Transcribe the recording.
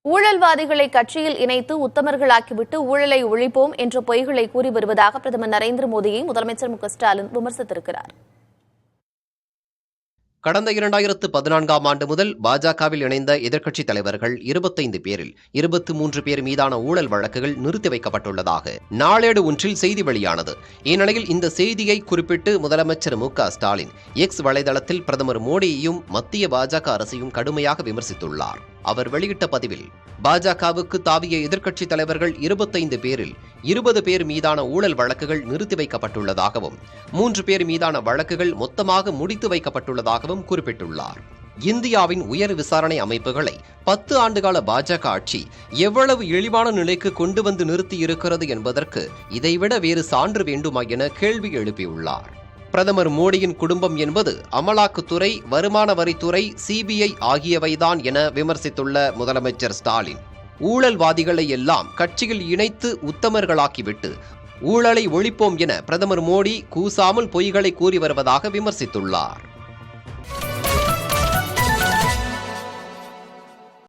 ஊழல்வாதிகளை கட்சியில் இணைத்து உத்தமர்களாக்கிவிட்டு ஊழலை ஒழிப்போம் என்ற பொய்களை கூறி வருவதாக பிரதமர் நரேந்திர மோடியை முதலமைச்சர் மு.க.ஸ்டாலின் விமர்சித்திருக்கிறார். கடந்த 2014ஆம் ஆண்டு முதல் பாஜகவில் இணைந்த எதிர்க்கட்சித் தலைவர்கள் 25 பேரில் 23 பேர் மீதான ஊழல் வழக்குகள் நிறுத்தி வைக்கப்பட்டுள்ளதாக நாளேடு ஒன்றில் செய்தி வெளியானது. இந்நிலையில் இந்த செய்தியை குறிப்பிட்டு முதலமைச்சர் மு.க.ஸ்டாலின் எக்ஸ் வலைதளத்தில் பிரதமர் மோடியையும் மத்திய பாஜக அரசையும் கடுமையாக விமர்சித்துள்ளார். அவர் வெளியிட்ட பதிவில், பாஜகவுக்கு தாவிய எதிர்க்கட்சித் தலைவர்கள் 25 பேரில் 20 பேர் மீதான ஊழல் வழக்குகள் நிறுத்தி வைக்கப்பட்டுள்ளதாகவும் 3 பேர் மீதான வழக்குகள் மொத்தமாக முடித்து வைக்கப்பட்டுள்ளதாகவும் குறிப்பிட்டுள்ளார். இந்தியாவின் உயர் விசாரணை அமைப்புகளை 10 ஆண்டுகால பாஜக ஆட்சி எவ்வளவு இழிவான நிலைக்கு கொண்டு வந்து நிறுத்தியிருக்கிறது என்பதற்கு இதைவிட வேறு சான்று வேண்டுமா என கேள்வி எழுப்பியுள்ளார். பிரதமர் மோடியின் குடும்பம் என்பது அமலாக்கத்துறை, வருமான வரித்துறை, சிபிஐ ஆகியவைதான் என விமர்சித்துள்ள முதலமைச்சர் ஸ்டாலின், ஊழல்வாதிகளை எல்லாம் கட்சியில் இணைத்து உத்தமர்களாக்கிவிட்டு ஊழலை ஒழிப்போம் என பிரதமர் மோடி கூசாமல் பொய்களை கூறி வருவதாக விமர்சித்துள்ளார்.